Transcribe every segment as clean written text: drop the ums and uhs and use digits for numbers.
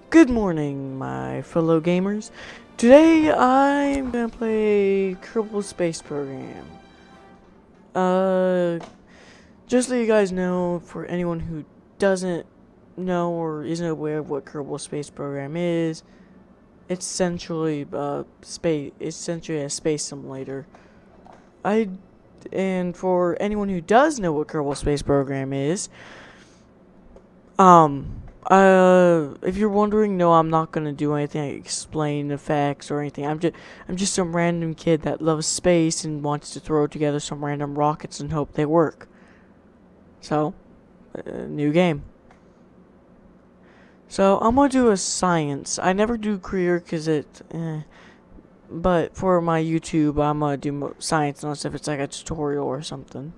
Good morning, my fellow gamers. Today I'm gonna play Kerbal Space Program. Uh, just so you guys know, for anyone who doesn't know or isn't aware of what Kerbal Space Program is, it's essentially essentially a space simulator. I and for anyone who does know what Kerbal Space Program is, if you're wondering, no, I'm not gonna do anything like explain the facts or anything. I'm just some random kid that loves space and wants to throw together some random rockets and hope they work. So, new game. So, I'm gonna do a science. I never do career because but for my YouTube, I'm gonna do science unless if it's like a tutorial or something.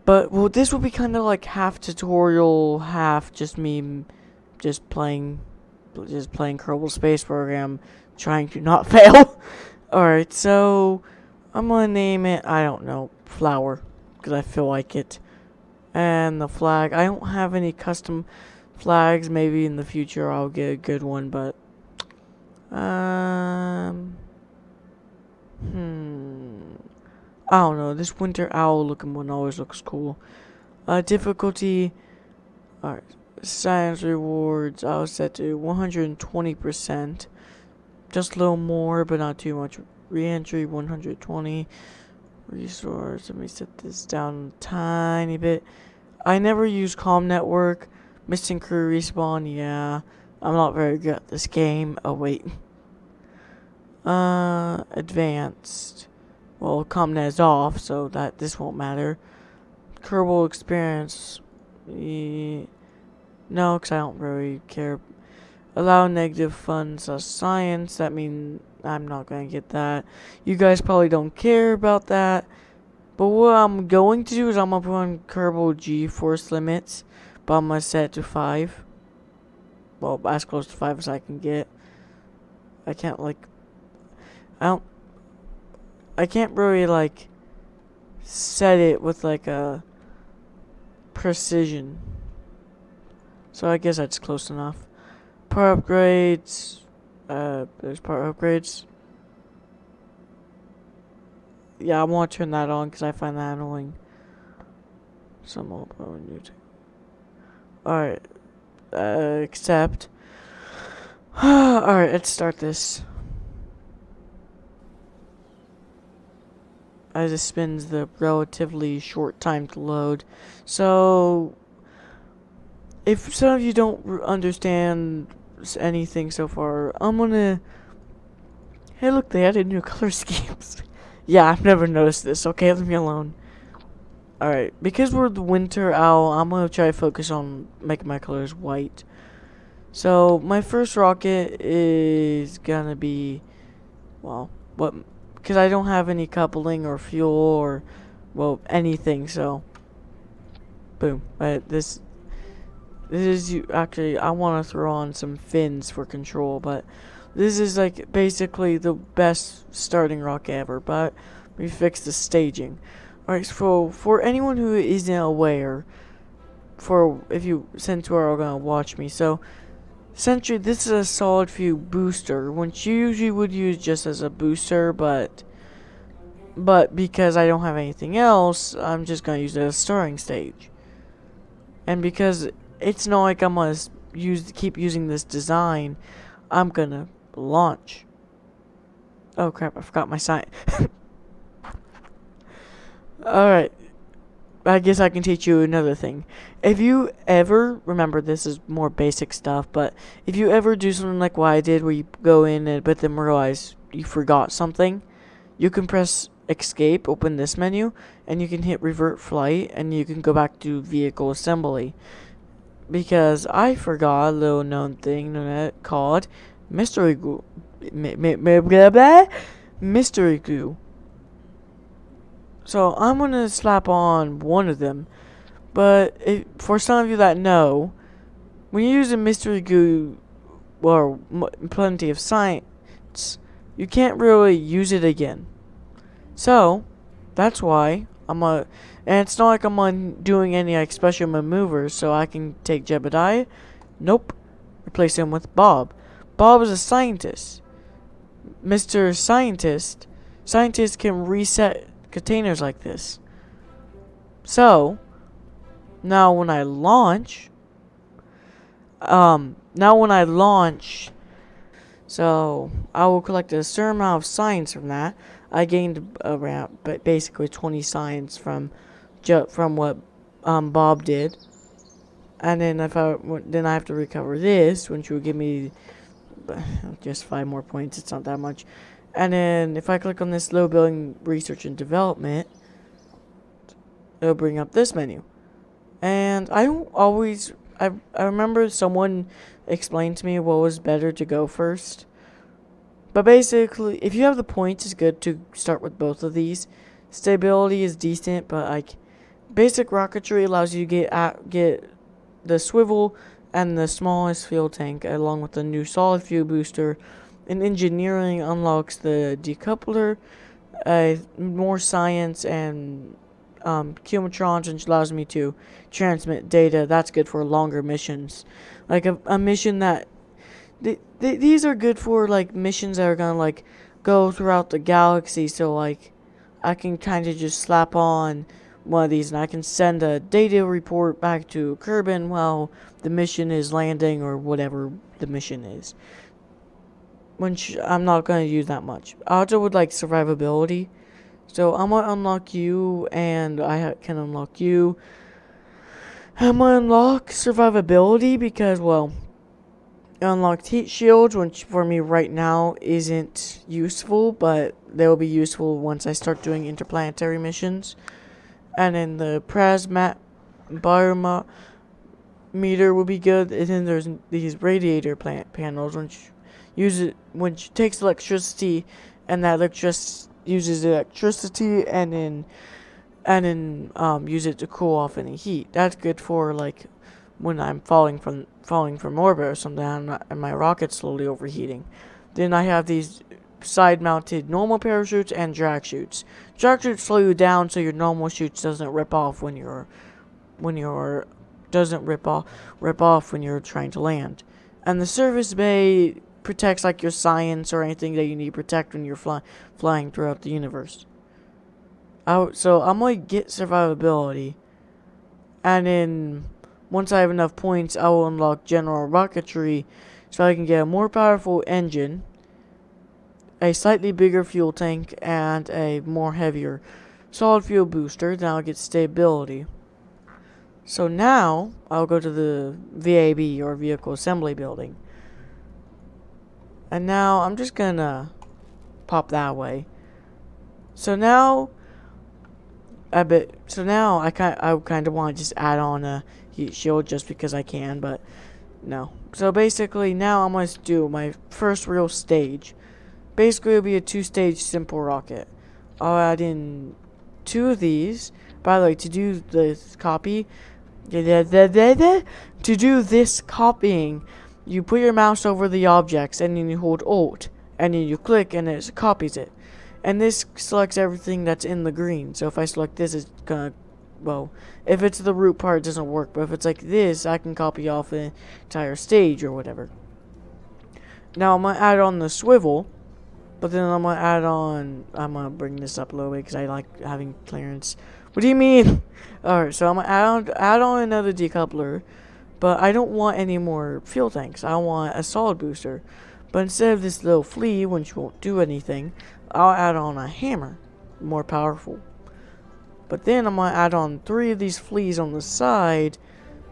But, well, this will be kind of like half tutorial, half just me just playing Kerbal Space Program, trying to not fail. Alright, so I'm gonna name it, I don't know, Flower, because I feel like it. And the flag, I don't have any custom flags. Maybe in the future I'll get a good one, but I don't know. This winter owl looking one always looks cool. Difficulty. Alright. Science rewards. I'll set to 120%. Just a little more, but not too much. Reentry 120. Resource. Let me set this down a tiny bit. I never use Calm Network. Missing crew respawn. Yeah. I'm not very good at this game. Oh, wait. Advanced. Well, ComNet is off, so that this won't matter. Kerbal experience. No, because I don't really care. Allow negative funds as science. That means I'm not going to get that. You guys probably don't care about that. But what I'm going to do is I'm going to put on Kerbal G-force limits. But I'm going to set it to 5. Well, as close to 5 as I can get. I can't, like... I can't really, like, set it with, like, a precision. So I guess that's close enough. Power upgrades. There's power upgrades. Yeah, I want to turn that on because I find that annoying. Some old Alright. Accept. Alright, let's start this. As it spends the relatively short time to load. So, if some of you don't understand anything so far, I'm gonna... Hey, look, they added new color schemes. Yeah, I've never noticed this. Okay, leave me alone. Alright, because we're the winter owl, I'm gonna try to focus on making my colors white. So, my first rocket is gonna be... Well, what... Because I don't have any coupling or fuel or, well, anything, so. Boom. This is actually, I want to throw on some fins for control, but this is like basically the best starting rocket ever, but we fixed the staging. Alright, so for anyone who isn't aware, since you are gonna watch me, so essentially this is a solid fuel booster, which you usually would use just as a booster, but because I don't have anything else, I'm just gonna use it as a starting stage. And because it's not like I'm gonna keep using this design, I'm gonna launch. Oh crap, I forgot my sign. Alright. I guess I can teach you another thing. If you ever, remember this is more basic stuff, but if you ever do something like what I did where you go in but then realize you forgot something, you can press escape, open this menu, and you can hit revert flight, and you can go back to vehicle assembly. Because I forgot a little known thing called mystery glue. Mystery glue. So I'm gonna slap on one of them, but for some of you that know, when you use a mystery glue or plenty of science, you can't really use it again. So that's why and it's not like I'm doing any like special maneuvers, so I can take Jebediah. Nope, replace him with Bob. Bob is a scientist. Mr. Scientist. Scientists can reset containers like this. So, now when I launch, so I will collect a certain amount of science from that. I gained around, but basically 20 science from what Bob did, and then then I have to recover this, which will give me just 5 more points. It's not that much. And then if I click on this low building research and development, it'll bring up this menu. And I don't always. I remember someone explained to me what was better to go first. But basically, if you have the points, it's good to start with both of these. Stability is decent, but like basic rocketry allows you to get the swivel and the smallest fuel tank, along with the new solid fuel booster. And engineering unlocks the decoupler, more science, and Kilometrons, which allows me to transmit data. That's good for longer missions, like a mission that these are good for like missions that are gonna like go throughout the galaxy. So like I can kind of just slap on one of these and I can send a data report back to Kerbin while the mission is landing or whatever the mission is. Which I'm not gonna use that much. I also would like survivability. So I'm gonna unlock you, and I can unlock you. I'm gonna unlock survivability because, well, I unlocked heat shields, which for me right now isn't useful, but they'll be useful once I start doing interplanetary missions. And then the plasma biometer will be good. And then there's these radiator panels, which takes electricity, and that uses electricity and then use it to cool off any heat. That's good for like when I'm falling from orbit or something and my rocket's slowly overheating. Then I have these side-mounted normal parachutes and drag chutes. Drag chutes slow you down so your normal chutes doesn't rip off when you're trying to land. And the service bay protects like your science or anything that you need to protect when you're flying throughout the universe. So I'm going to get survivability, and then once I have enough points, I will unlock general rocketry so I can get a more powerful engine, a slightly bigger fuel tank, and a more heavier solid fuel booster. Then I'll get stability. So now I'll go to the VAB, or Vehicle Assembly Building. And now I'm just gonna pop that way. So now I kind of want to just add on a heat shield just because I can, but no. So basically now I'm going to do my first real stage. Basically it'll be a 2-stage simple rocket. I'll add in 2 of these. By the way, to do this copying, you put your mouse over the objects and then you hold Alt and then you click and it copies it. And this selects everything that's in the green. So if I select this, it's gonna, well, if it's the root part, it doesn't work. But if it's like this, I can copy off the entire stage or whatever. Now I'm gonna add on the swivel, but then I'm gonna bring this up a little bit because I like having clearance. What do you mean? Alright, so I'm gonna add on another decoupler, but I don't want any more fuel tanks. I want a solid booster. But instead of this little flea, which won't do anything, I'll add on a hammer, more powerful. But then I'm gonna add on 3 of these fleas on the side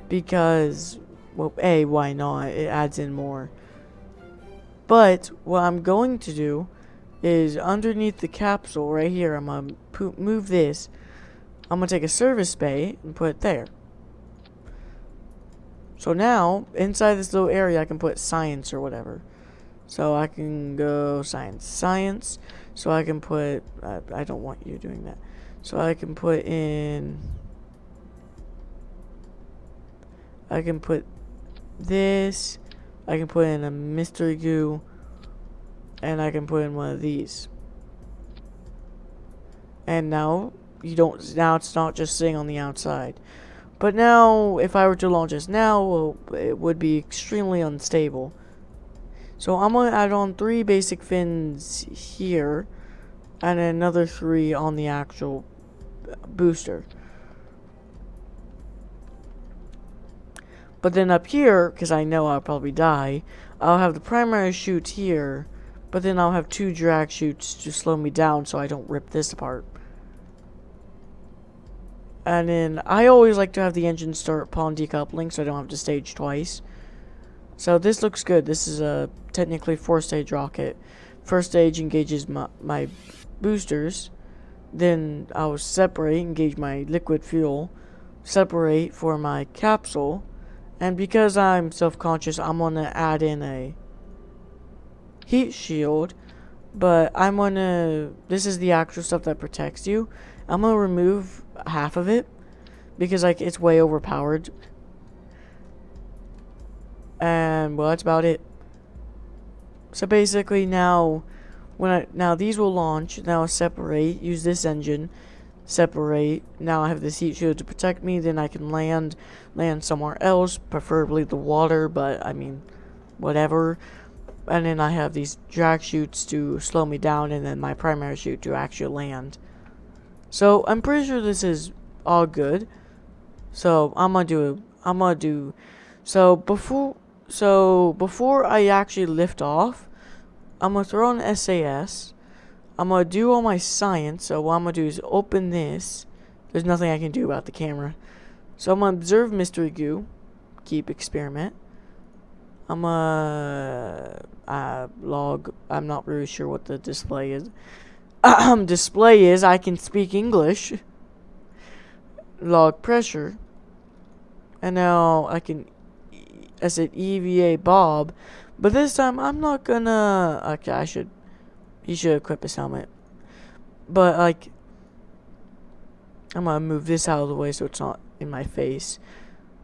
because, well, A, why not? It adds in more. But what I'm going to do is underneath the capsule right here, I'm gonna move this. I'm gonna take a service bay and put it there. So now inside this little area, I can put science or whatever. So I can go science. So I can put, I don't want you doing that. So I can put in, I can put this, I can put in a mystery goo, and I can put in one of these. And now it's not just sitting on the outside. But now, if I were to launch this now, well, it would be extremely unstable. So I'm going to add on 3 basic fins here, and another 3 on the actual booster. But then up here, because I know I'll probably die, I'll have the primary chutes here, but then I'll have 2 drag chutes to slow me down so I don't rip this apart. And then I always like to have the engine start upon decoupling so I don't have to stage twice. So this looks good. This is a technically 4-stage rocket. First stage engages my boosters. Then I'll separate, engage my liquid fuel, separate for my capsule. And because I'm self-conscious, I'm going to add in a heat shield. But I'm going to... This is the actual stuff that protects you. I'm going to remove half of it because like it's way overpowered. And well, that's about it. So basically now now these will launch. Now I'll separate, use this engine, separate. Now I have this heat shield to protect me. Then I can land somewhere else, preferably the water, but I mean, whatever. And then I have these drag chutes to slow me down, and then my primary chute to actually land. So I'm pretty sure this is all good. So before I actually lift off, I'm gonna throw on SAS. I'm gonna do all my science. So what I'm gonna do is open this. There's nothing I can do about the camera. So I'm gonna observe mystery goo, keep experiment. I'm gonna log. I'm not really sure what the display is. Display is I can speak English. Log pressure. And now I said EVA Bob. But this time I'm not gonna... Okay, he should equip his helmet. But like, I'm gonna move this out of the way so it's not in my face.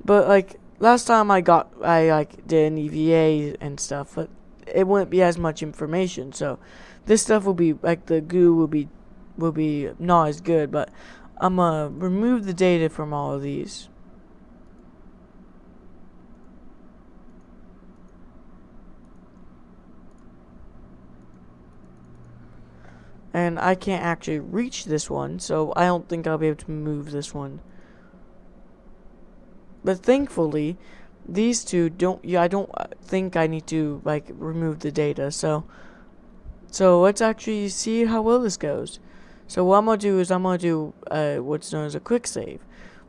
But like, last time I like did an EVA and stuff, but it wouldn't be as much information. So this stuff will be, like the goo will be not as good, but I'm gonna remove the data from all of these. And I can't actually reach this one, so I don't think I'll be able to move this one. But thankfully, these two don't... Yeah, I don't think I need to, like, remove the data. So let's actually see how well this goes. So what I'm going to do is I'm going to do what's known as a quick save,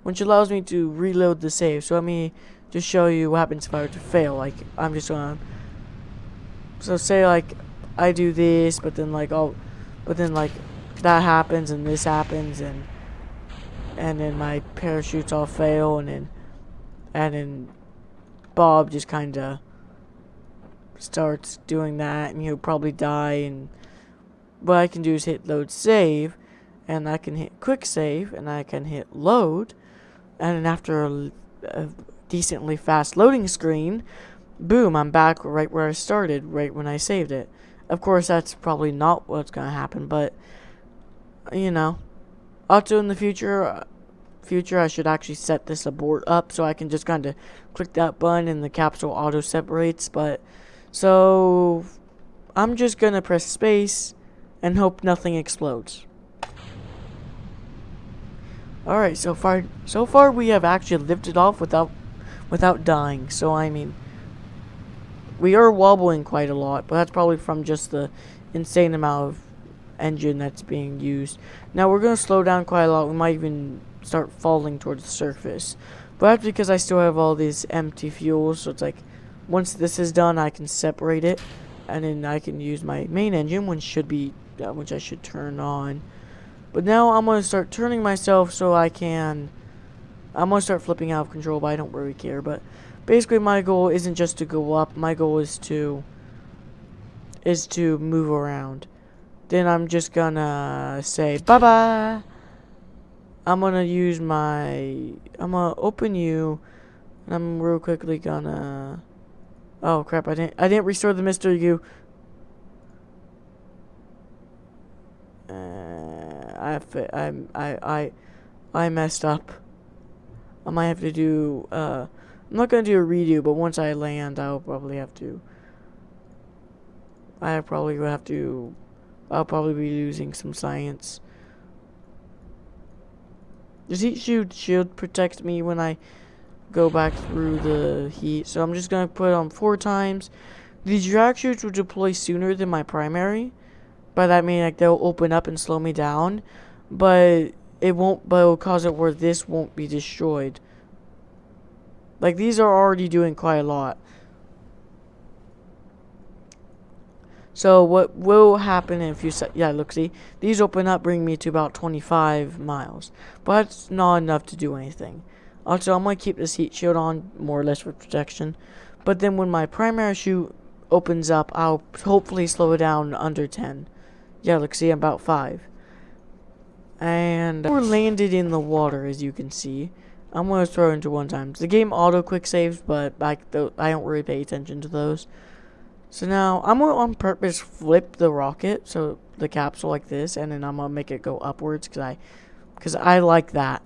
which allows me to reload the save. So let me just show you what happens if I were to fail. Like, I'm just going to... So say, like, I do this, but then, like, that happens, and this happens, and then my parachutes all fail, and then Bob just kind of starts doing that, and he'll probably die, and what I can do is hit load save, and I can hit quick save, and I can hit load, and then after a decently fast loading screen, boom, I'm back right where I started, right when I saved it. Of course, that's probably not what's going to happen, but, you know, also in the future, I should actually set this abort up so I can just kind of click that button and the capsule auto separates. But so I'm just gonna press space and hope nothing explodes. Alright, so far we have actually lifted off without dying. So I mean, we are wobbling quite a lot, but that's probably from just the insane amount of engine that's being used. Now we're gonna slow down quite a lot. We might even start falling towards the surface, but that's because I still have all these empty fuels. So it's like, once this is done, I can separate it, and then I can use my main engine, which I should turn on. But now I'm gonna start turning myself so I'm gonna start flipping out of control, but I don't really care. But basically, my goal isn't just to go up. My goal is to move around. Then I'm just gonna say bye-bye. I'm gonna open you, and I'm real quickly gonna... Oh crap, I didn't restore the mystery goo. I messed up. I might have to do, I'm not gonna do a redo, but once I land, I'll probably have to, I'll probably be losing some science. Does heat shield protect me when I go back through the heat? So I'm just gonna put it on 4 times. The drag chutes will deploy sooner than my primary. By that I mean like they'll open up and slow me down, but it'll cause it where this won't be destroyed. Like these are already doing quite a lot. So what will happen if you look, see, these open up, bring me to about 25 miles, but it's not enough to do anything. Also, I'm gonna keep this heat shield on more or less for protection, but then when my primary chute opens up, I'll hopefully slow it down under 10. Yeah, look, see, I'm about 5. And we're landed in the water, as you can see. I'm gonna throw into 1 time. The game auto quick saves, but I don't really pay attention to those. So now I'm gonna on purpose flip the rocket, so the capsule like this, and then I'm gonna make it go upwards because I like that.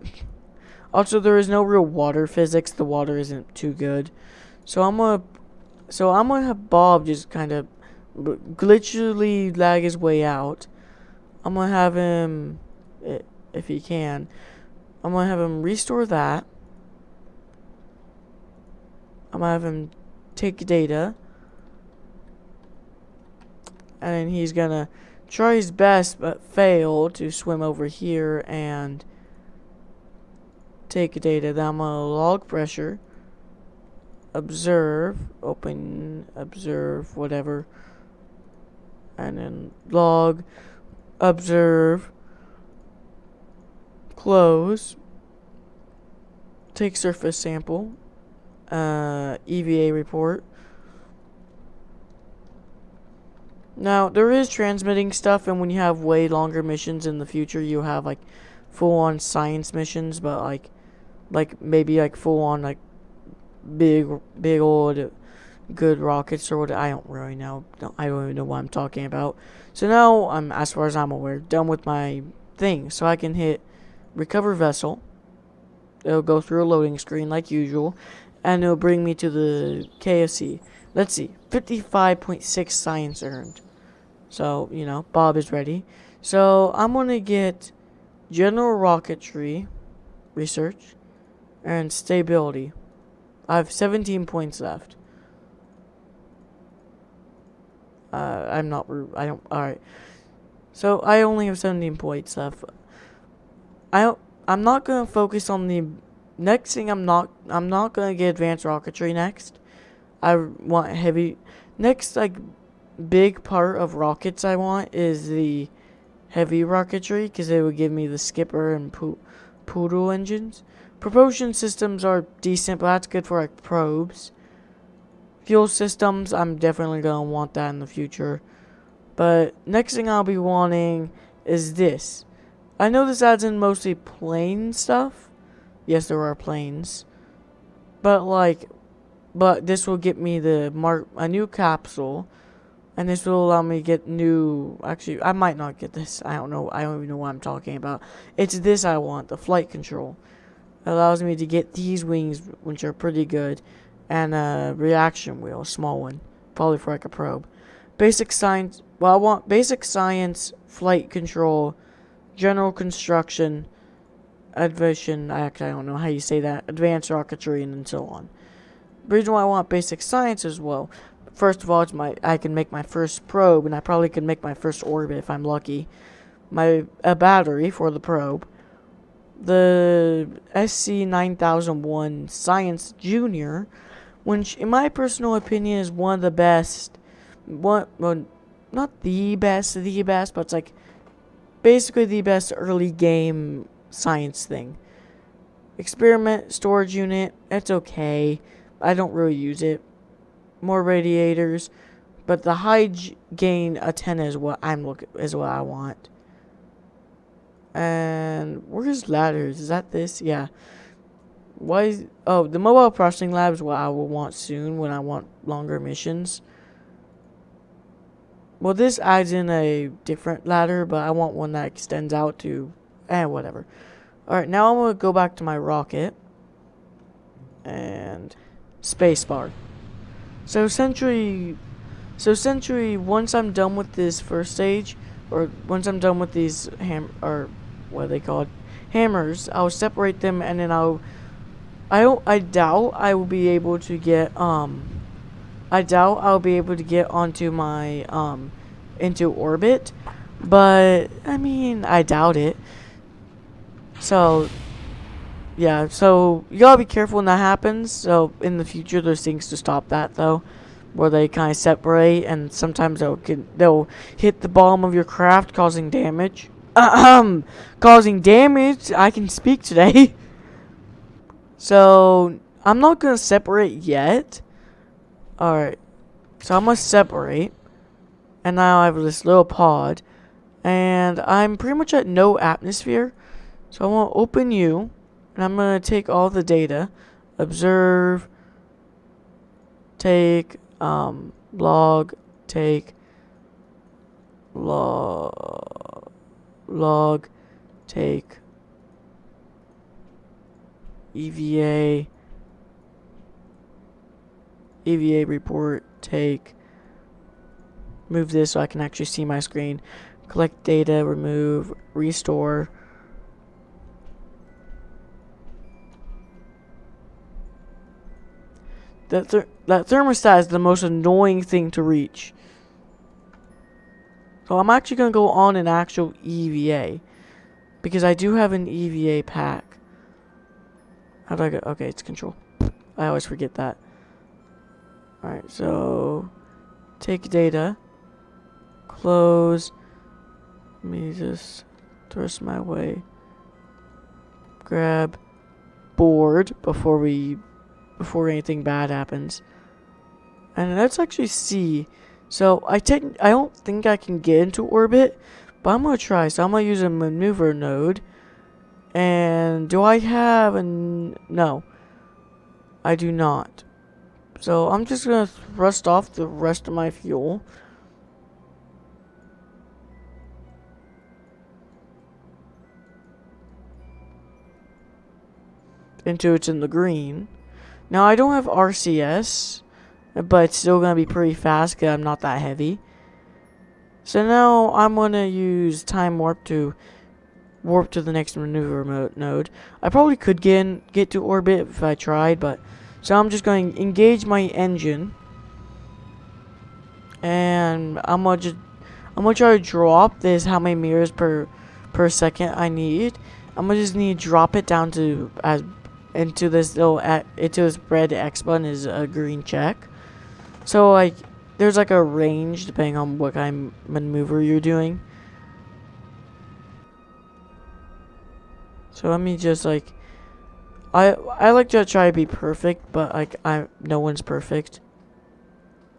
Also, there is no real water physics. The water isn't too good, so I'm gonna have Bob just kind of glitchily lag his way out. I'm gonna have him, if he can, I'm gonna have him restore that. I'm gonna have him take data. And then he's gonna try his best but fail to swim over here and take data. Then I'm gonna log pressure, observe, open, observe, whatever, and then log, observe, close, take surface sample, EVA report. Now, there is transmitting stuff, and when you have way longer missions in the future, you have, like, full-on science missions, but, like maybe, like, full-on, like, big old good rockets or what. I don't really know. I don't even know what I'm talking about. So now, I'm, as far as I'm aware, done with my thing. So I can hit recover vessel. It'll go through a loading screen like usual, and it'll bring me to the KFC. Let's see, 55.6 science earned. So, you know, Bob is ready. So, I'm going to get general rocketry, research, and stability. I have 17 points left. Alright. So, I only have 17 points left. I'm not going to focus on the next thing. I'm not going to get advanced rocketry next. I want heavy. Next, like, big part of rockets I want is the heavy rocketry, because it would give me the skipper and poodle engines. Propulsion systems are decent, but that's good for, like, probes. Fuel systems, I'm definitely going to want that in the future. But next thing I'll be wanting is this. I know this adds in mostly plane stuff. Yes, there are planes. But this will get me a new capsule, and this will allow me to get new. Actually, I might not get this. I don't know. I don't even know what I'm talking about. It's this I want, the flight control. It allows me to get these wings, which are pretty good, and a reaction wheel, a small one, probably for like a probe. Basic science. Well, I want basic science, flight control, general construction, aviation. I don't know how you say that. Advanced rocketry, and so on. The reason why I want basic science as well, first of all, I can make my first probe, and I probably can make my first orbit if I'm lucky. A battery for the probe. The SC-9001 Science Junior, which in my personal opinion is one of the best. Well, not the best, but it's like basically the best early game science thing. Experiment storage unit, it's okay. I don't really use it. More radiators, but the high gain antenna is what I want. And where's ladders? Is that this? Yeah. The mobile processing lab is what I will want soon when I want longer missions. Well, this adds in a different ladder, but I want one that extends out to whatever. Alright, now I'm gonna go back to my rocket. and spacebar. So essentially, once I'm done with this first stage, or once I'm done with these or what are they called, hammers, I'll separate them, and then I doubt I will be able to get I doubt I'll be able to get onto my into orbit, but I mean I doubt it. So yeah, so you gotta be careful when that happens. So in the future, there's things to stop that though, where they kind of separate, and sometimes they'll hit the bottom of your craft, causing damage. Causing damage. I can speak today. So I'm not gonna separate yet. All right, so I'm gonna separate, and now I have this little pod, and I'm pretty much at no atmosphere. So I want to open you. And I'm going to take all the data, observe, take, log, take, log, take, EVA report, take, move this so I can actually see my screen, collect data, remove, restore. That thermostat is the most annoying thing to reach. So I'm actually going to go on an actual EVA. Because I do have an EVA pack. How do I go? Okay, it's control. I always forget that. Alright, so take data. Close. Let me just thrust my way. Grab board before anything bad happens. And let's actually see. So I don't think I can get into orbit, but I'm gonna try. So I'm gonna use a maneuver node. And do I have no, I do not. So I'm just gonna thrust off the rest of my fuel. Until it's in the green. Now, I don't have RCS, but it's still going to be pretty fast because I'm not that heavy. So now I'm going to use time warp to warp to the next maneuver node. I probably could get to orbit if I tried, but so I'm just going to engage my engine. And I'm going to try to drop this how many meters per second I need. I'm going to just need to drop it down to into this red X button is a green check. So like there's like a range depending on what kind of maneuver you're doing. So let me just like I like to try to be perfect, but like no one's perfect.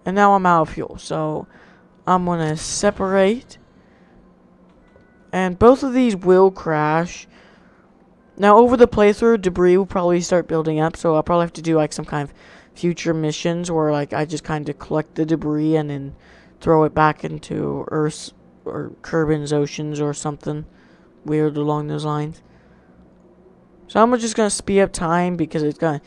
And now I'm out of fuel, so I'm gonna separate. And both of these will crash. Now, over the playthrough, debris will probably start building up, so I'll probably have to do, like, some kind of future missions where, like, I just kind of collect the debris and then throw it back into Earth's or Kerbin's oceans or something weird along those lines. So I'm just going to speed up time because it's going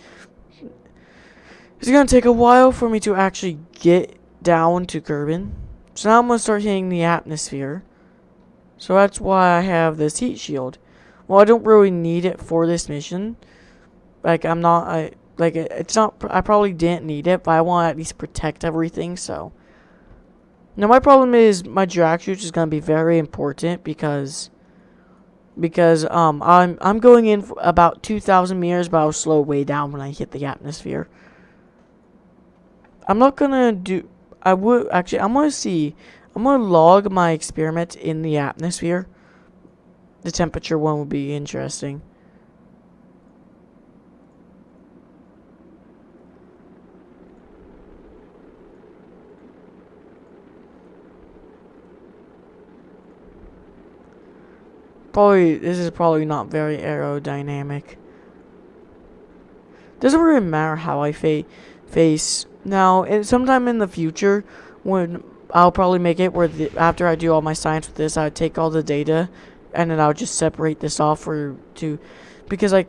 to take a while for me to actually get down to Kerbin. So now I'm going to start hitting the atmosphere. So that's why I have this heat shield. Well, I don't really need it for this mission. Like, it's not, I probably didn't need it, but I want to at least protect everything, so. Now, my problem is my drag chute is going to be very important because I'm going in for about 2,000 meters, but I'll slow way down when I hit the atmosphere. I'm not going to do, I'm going to log my experiment in the atmosphere. The temperature one would be interesting. This is probably not very aerodynamic. Doesn't really matter how I face. Now, sometime in the future, when I'll probably make it where after I do all my science with this, I would take all the data and then I'll just separate this off because like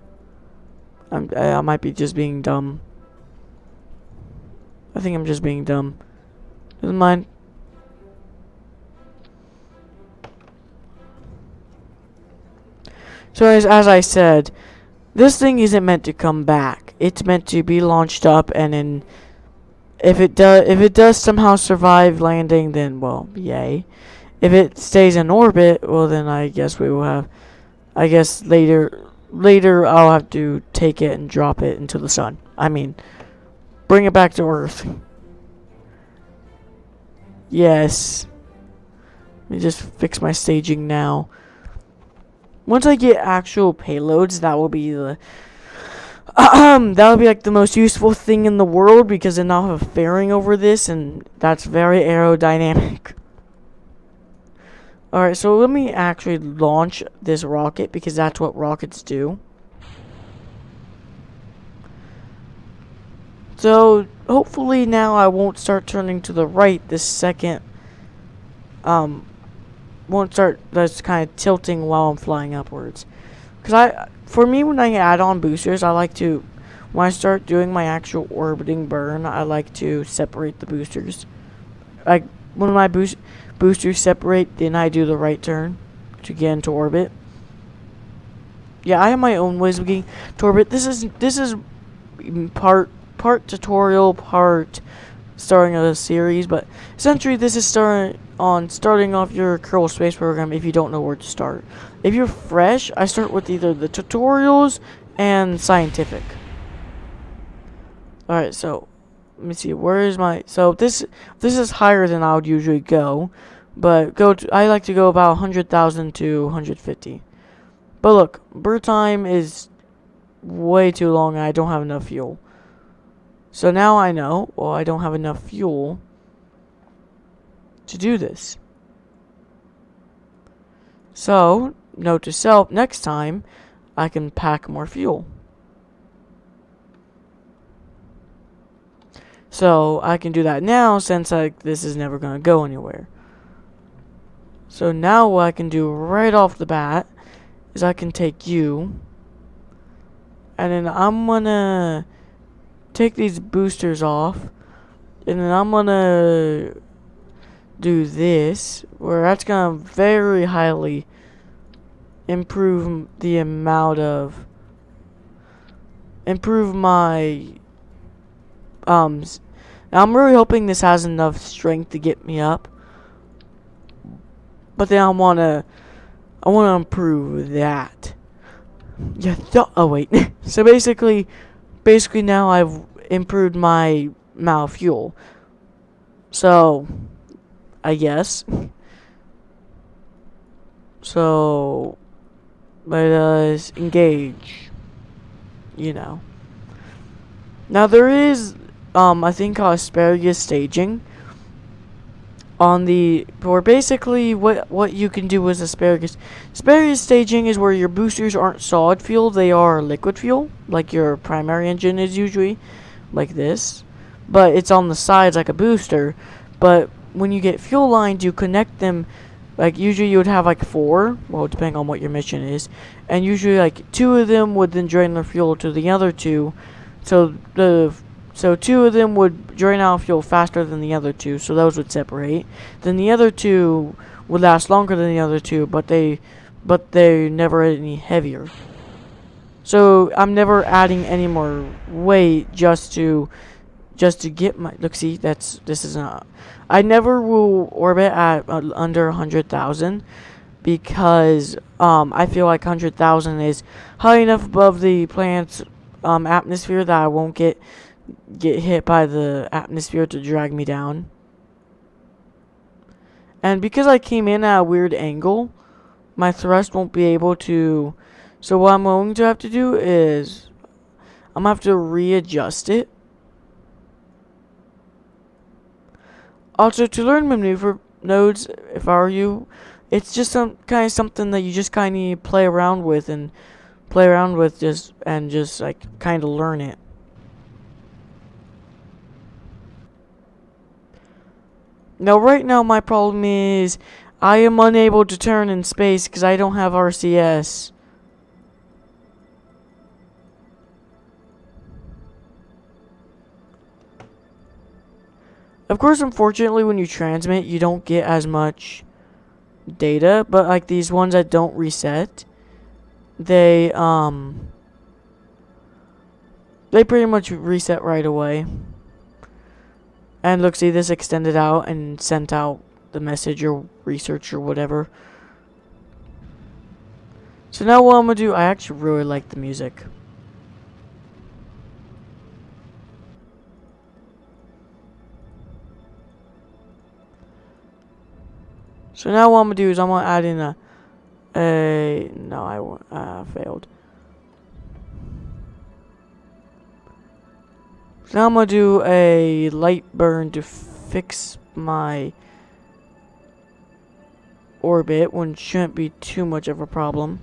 I might be just being dumb. I think I'm just being dumb. Doesn't mind. So as I said, this thing isn't meant to come back. It's meant to be launched up, and then if it does somehow survive landing, then well, yay. If it stays in orbit, well then I guess we will have. I guess later I'll have to take it and drop it into the sun. I mean, bring it back to Earth. Yes. Let me just fix my staging now. Once I get actual payloads, that will be the that will be like the most useful thing in the world, because then I'll have a fairing over this, and that's very aerodynamic. Alright, so let me actually launch this rocket, because that's what rockets do. So hopefully now I won't start turning to the right this second. Won't start just kind of tilting while I'm flying upwards. Because for me, when I add on boosters, I like to, when I start doing my actual orbiting burn, I like to separate the boosters. Like, when my boosters separate, then I do the right turn to get into orbit. Yeah, I have my own ways of getting to orbit. This is part tutorial, part starting a series, but essentially this is starting off your Kerbal Space Program if you don't know where to start. If you're fresh, I start with either the tutorials and scientific. Alright, so let me see, where is my, so this is higher than I would usually go, but I like to go about 100,000 to 150. But look, bird time is way too long and I don't have enough fuel. So now I know, well, I don't have enough fuel to do this. So, note to self, next time, I can pack more fuel. So, I can do that now, since this is never going to go anywhere. So now what I can do right off the bat is I can take you, and then I'm going to take these boosters off, and then I'm gonna do this, where that's gonna very highly improve the amount of my now I'm really hoping this has enough strength to get me up, but then I wanna improve that. Yeah. Oh wait. So basically now I've improved my amount of fuel. So, I guess. So, let us engage. You know. Now there is, I think asparagus staging on the, or basically what you can do with asparagus. Asparagus staging is where your boosters aren't solid fuel, they are liquid fuel, like your primary engine is usually, like this. But it's on the sides like a booster. But when you get fuel lines, you connect them, like usually you would have like 4, well depending on what your mission is, and usually like 2 of them would then drain their fuel to the other 2, so 2 of them would drain out fuel faster than the other 2, so those would separate. Then the other 2 would last longer than the other 2, but they're never any heavier. So I'm never adding any more weight just to get my, look, see, this is not, I never will orbit at under 100,000, because I feel like 100,000 is high enough above the planet's atmosphere that I won't get hit by the atmosphere to drag me down. And because I came in at a weird angle, my thrust won't be able to, so what I'm going to have to do is I'm going to have to readjust it. Also, to learn maneuver nodes, if I were you, it's just some kind of something that you just kind of play around with just like kind of learn it. Now, right now, my problem is I am unable to turn in space because I don't have RCS. Of course, unfortunately, when you transmit, you don't get as much data, but like these ones that don't reset, they pretty much reset right away. And look, see, this extended out and sent out the message or research or whatever. So now what I'm gonna do, I actually really like the music. So now what I'm gonna do is I'm gonna add in no, I failed. So now I'm gonna do a light burn to fix my orbit, when it shouldn't be too much of a problem.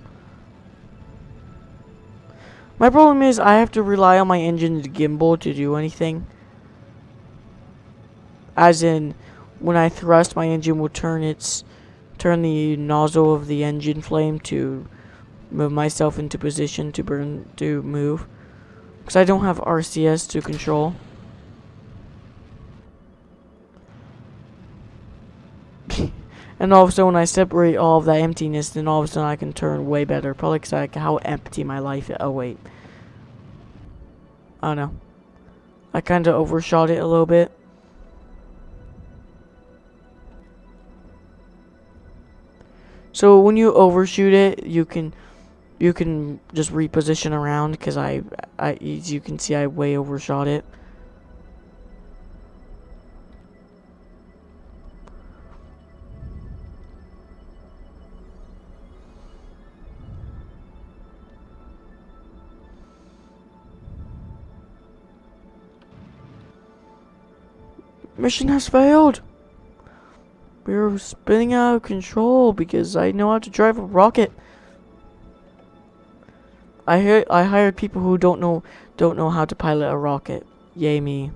My problem is I have to rely on my engine gimbal to do anything. As in, when I thrust, my engine will turn the nozzle of the engine flame to move myself into position to move. Because I don't have RCS to control. And all of a sudden, when I separate all of that emptiness, then all of a sudden I can turn way better. Probably because like how empty my life is. Oh, wait. I don't know. I kind of overshot it a little bit. So when you overshoot it, you can just reposition around, because as you can see, I way overshot it. Mission has failed. We're spinning out of control because I know how to drive a rocket. I hired people who don't know how to pilot a rocket. Yay me.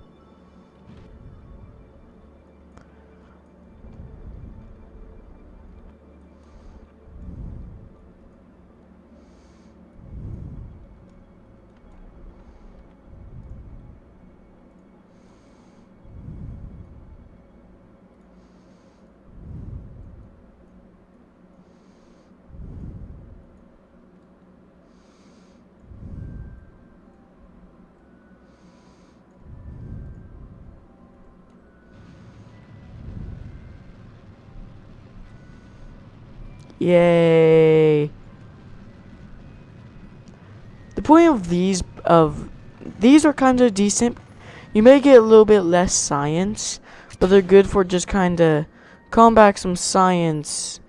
Yay. The point of these are kind of decent. You may get a little bit less science, but they're good for just kind of calling back some science.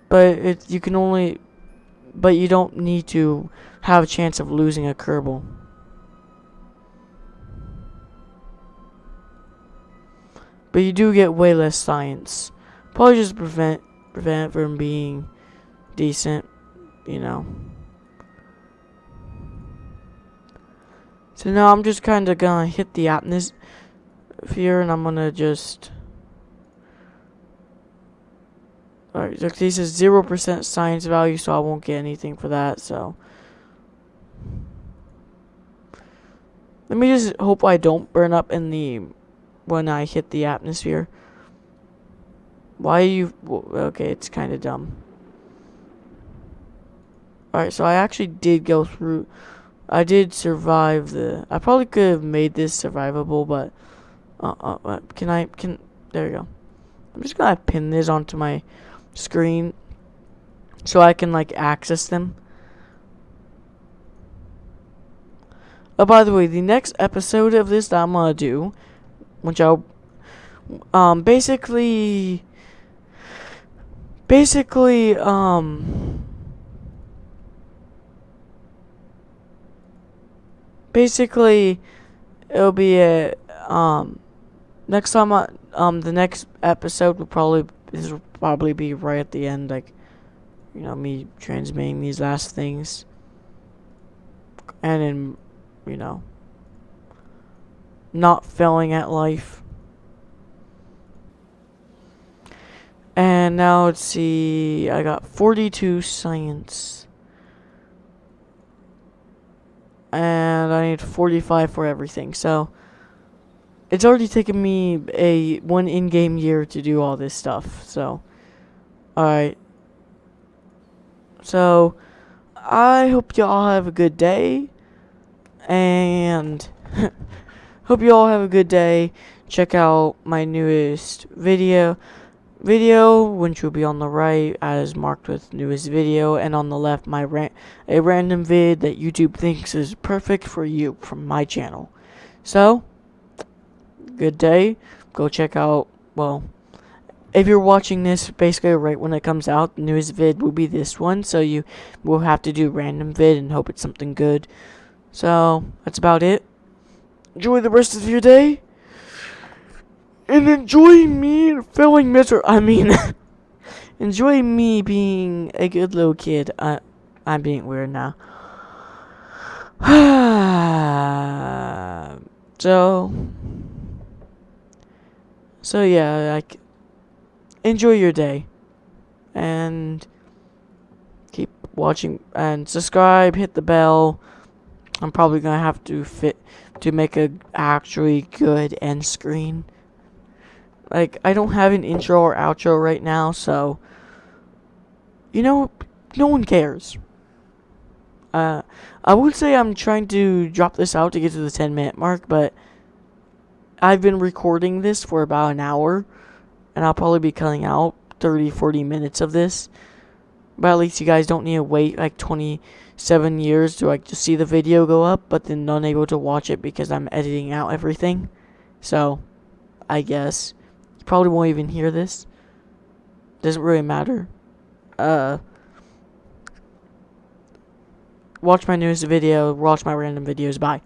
But you don't need to have a chance of losing a Kerbal. But you do get way less science. Probably just prevent it from being decent, you know. So now I'm just kind of gonna hit the atmosphere, and I'm gonna just. Alright, so this is 0% science value, so I won't get anything for that, so. Let me just hope I don't burn up when I hit the atmosphere. Why are you, okay, it's kind of dumb. Alright, so I actually did go through, I did survive I probably could have made this survivable, but, there you go. I'm just gonna pin this onto my screen so I can like access them. Oh, by the way, the next episode of this that I'm gonna do, which I'll basically it'll be a next time the next episode will probably be right at the end, like, you know, me transmitting these last things, and then, you know, not failing at life. And now let's see, I got 42 science. And I need 45 for everything, so it's already taken me one in-game year to do all this stuff. So, alright. So, I hope y'all have a good day. And hope you all have a good day. Check out my newest video, which will be on the right as marked with newest video, and on the left a random vid that YouTube thinks is perfect for you from my channel. So, good day. Go check out, well, if you're watching this basically right when it comes out, the newest vid will be this one, so you will have to do random vid and hope it's something good. So, that's about it. Enjoy the rest of your day. And enjoy me feeling enjoy me being a good little kid. I'm being weird now. So yeah, like, enjoy your day. And keep watching and subscribe, hit the bell. I'm probably gonna have to make a actually good end screen. Like, I don't have an intro or outro right now, so no one cares. I would say I'm trying to drop this out to get to the 10-minute mark, but I've been recording this for about an hour, and I'll probably be cutting out 30-40 minutes of this. But at least you guys don't need to wait like 27 years to like just see the video go up, but then unable to watch it because I'm editing out everything. So, I guess you probably won't even hear this. Doesn't really matter. Watch my newest video. Watch my random videos. Bye.